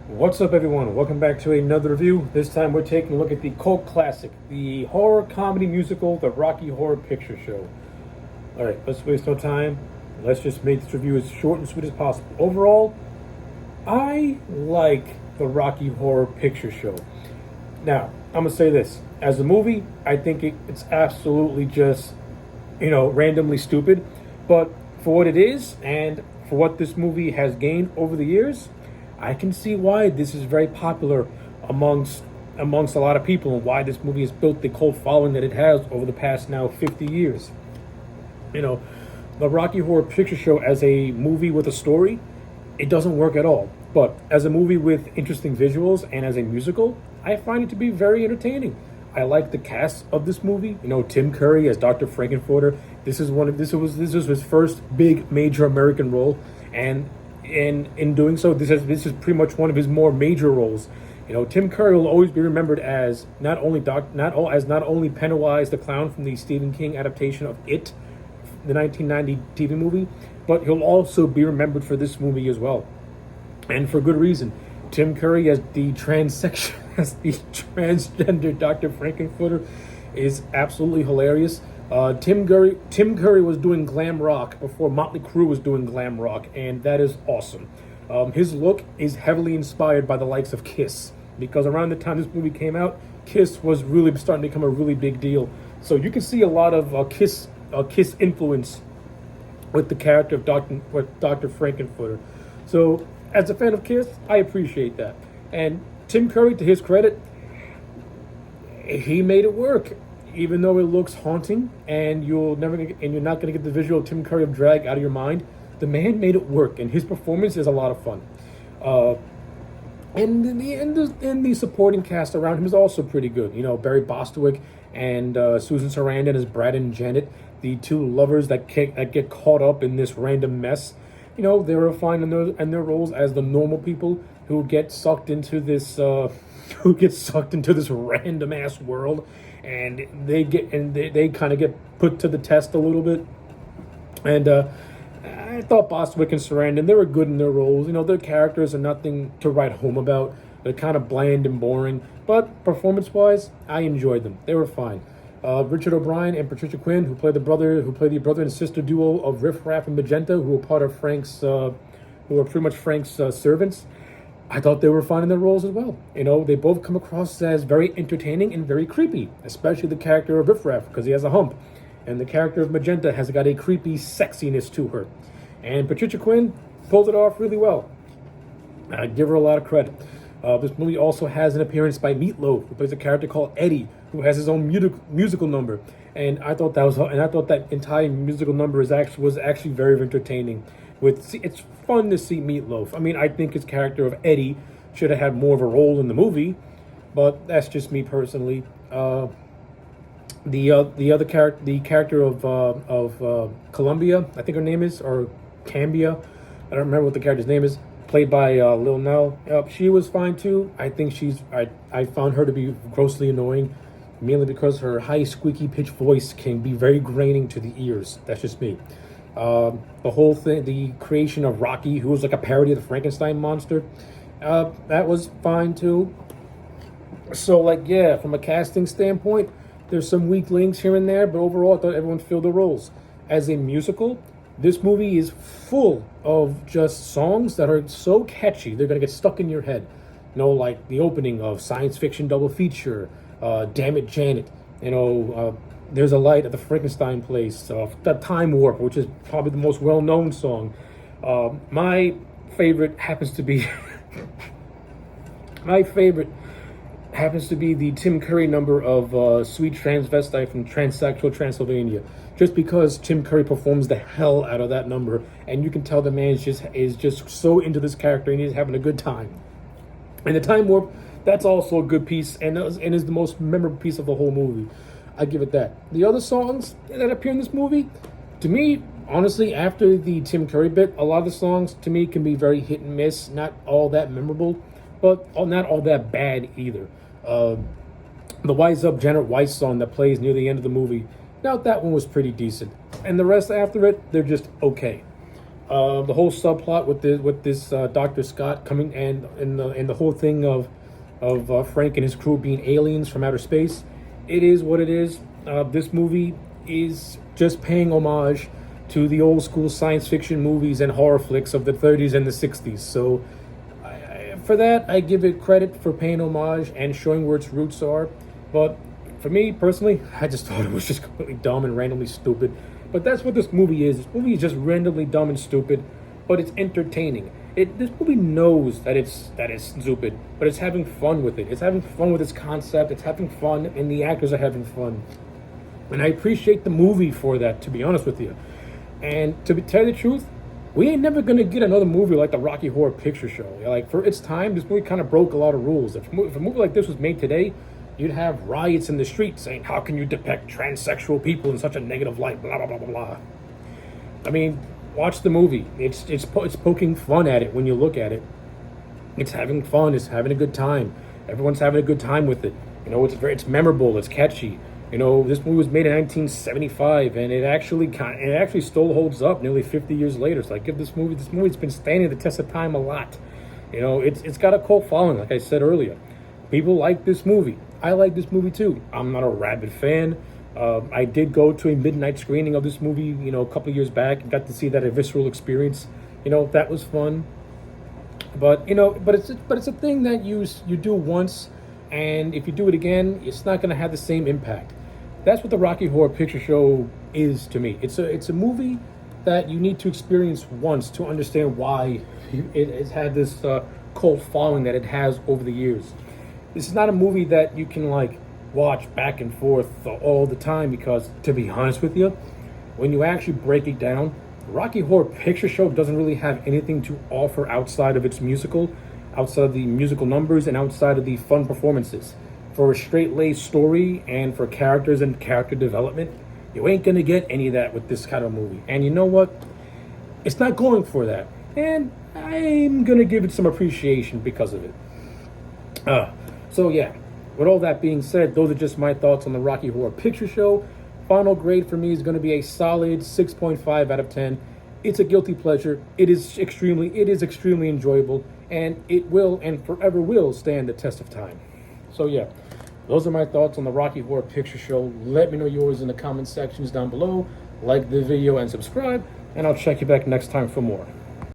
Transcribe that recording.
What's up, everyone? Welcome back to another review. This time we're taking a look at the cult classic, the horror comedy musical, The Rocky Horror Picture Show. Alright, let's waste no time. Let's just make this review as short and sweet as possible. Overall, I like The Rocky Horror Picture Show. Now, I'm going to say this. As a movie, I think it's absolutely just, randomly stupid. But for what it is, and for what this movie has gained over the years, I can see why this is very popular amongst a lot of people, and why this movie has built the cult following that it has over the past now 50 years. The Rocky Horror Picture Show as a movie with a story, it doesn't work at all. But as a movie with interesting visuals and as a musical, I find it to be very entertaining. I like the cast of this movie. Tim Curry as Dr. Frankenfurter. This was his first big major American role, and in doing so, this is pretty much one of his more major roles. Tim Curry will always be remembered as not only Pennywise the clown from the Stephen King adaptation of It, the 1990 TV movie, but he'll also be remembered for this movie as well, and for good reason. Tim Curry as the transgender Dr. Frankenfurter is absolutely hilarious. Tim Curry was doing glam rock before Motley Crue was doing glam rock, and that is awesome. His look is heavily inspired by the likes of Kiss, because around the time this movie came out, Kiss was really starting to become a really big deal. So you can see a lot of Kiss influence with the character of Dr. Frankenfurter. So as a fan of Kiss, I appreciate that. And Tim Curry, to his credit, he made it work. Even though it looks haunting, and you're not going to get the visual of Tim Curry of drag out of your mind, the man made it work, and his performance is a lot of fun. And the supporting cast around him is also pretty good. Barry Bostwick and Susan Sarandon as Brad and Janet, the two lovers that get caught up in this random mess. They were fine in their roles as the normal people who get sucked into this random ass world, and they kind of get put to the test a little bit. And I thought Bostwick and Sarandon, they were good in their roles. Their characters are nothing to write home about. They're kind of bland and boring, but performance-wise, I enjoyed them. They were fine. Richard O'Brien and Patricia Quinn, who played the brother and sister duo of Riff Raff and Magenta, who were part of who were pretty much Frank's servants. I thought they were fine in their roles as well. They both come across as very entertaining and very creepy, especially the character of Riff Raff, because he has a hump. And the character of Magenta has got a creepy sexiness to her. And Patricia Quinn pulled it off really well. I give her a lot of credit. This movie also has an appearance by Meatloaf, who plays a character called Eddie, who has his own musical number. And I thought that entire musical number was actually very entertaining. It's fun to see Meatloaf. I think his character of Eddie should have had more of a role in the movie, but that's just me personally. The character of Columbia, I think her name is, or Cambia, I don't remember what the character's name is, played by Lil Nell. She was fine too. I think I found her to be grossly annoying, mainly because her high squeaky pitch voice can be very graining to the ears. That's just me. The whole thing, the creation of Rocky, who was like a parody of the Frankenstein monster, that was fine too. So from a casting standpoint, there's some weak links here and there, but overall I thought everyone filled the roles. As a musical, this movie is full of just songs that are so catchy, they're going to get stuck in your head. Like the opening of Science Fiction Double Feature, Damn It Janet, There's a Light at the Frankenstein Place, the Time Warp, which is probably the most well-known song. My favorite happens to be the Tim Curry number of Sweet Transvestite from Transsexual Transylvania. Just because Tim Curry performs the hell out of that number, and you can tell the man is just so into this character and he's having a good time. And the Time Warp, that's also a good piece, and is the most memorable piece of the whole movie. I give it that. The other songs that appear in this movie, to me, honestly, after the Tim Curry bit, a lot of the songs, to me, can be very hit and miss, not all that memorable, but not all that bad either. The Wise Up Janet Weiss song that plays near the end of the movie, now that one was pretty decent. And the rest after it, they're just okay. The whole subplot with this Dr. Scott coming and the whole thing of Frank and his crew being aliens from outer space. It is what it is. This movie is just paying homage to the old school science fiction movies and horror flicks of the 30s and the 60s. So for that, I give it credit for paying homage and showing where its roots are. But for me personally, I just thought it was just completely dumb and randomly stupid. But that's what this movie is. This movie is just randomly dumb and stupid, but it's entertaining. This movie knows that it's stupid, but it's having fun with it. It's having fun with its concept. It's having fun, and the actors are having fun. And I appreciate the movie for that, to be honest with you. And tell you the truth, we ain't never gonna get another movie like the Rocky Horror Picture Show. Like, for its time, this movie kind of broke a lot of rules. If a movie like this was made today, you'd have riots in the streets saying, "How can you depict transsexual people in such a negative light?" Blah blah blah blah blah. I mean, watch the movie. It's poking fun at it when you look at it. It's having fun. It's having a good time. Everyone's having a good time with it. You know, it's memorable. It's catchy. You know, this movie was made in 1975, and it actually still holds up nearly 50 years later. So I give this movie's been standing the test of time a lot. You know, it's got a cult following, like I said earlier. People like this movie. I like this movie too. I'm not a rabid fan. I did go to a midnight screening of this movie, you know, a couple of years back, and got to see that a visceral experience. You know, that was fun. But it's a thing that you do once, and if you do it again, it's not going to have the same impact. That's what the Rocky Horror Picture Show is to me. It's a movie that you need to experience once to understand why it has had this cult following that it has over the years. This is not a movie that you can like watch back and forth all the time, because to be honest with you, when you actually break it down, the Rocky Horror Picture Show doesn't really have anything to offer outside of its musical, outside of the musical numbers, and outside of the fun performances. For a straight-laced story and for characters and character development, you ain't gonna get any of that with this kind of movie. And you know what? It's not going for that. And I'm gonna give it some appreciation because of it. So yeah, with all that being said, those are just my thoughts on the Rocky Horror Picture Show. Final grade for me is going to be a solid 6.5 out of 10. It's a guilty pleasure. It is extremely enjoyable, and it will and forever will stand the test of time. So yeah, those are my thoughts on the Rocky Horror Picture Show. Let me know yours in the comment sections down below. Like the video and subscribe, and I'll check you back next time for more.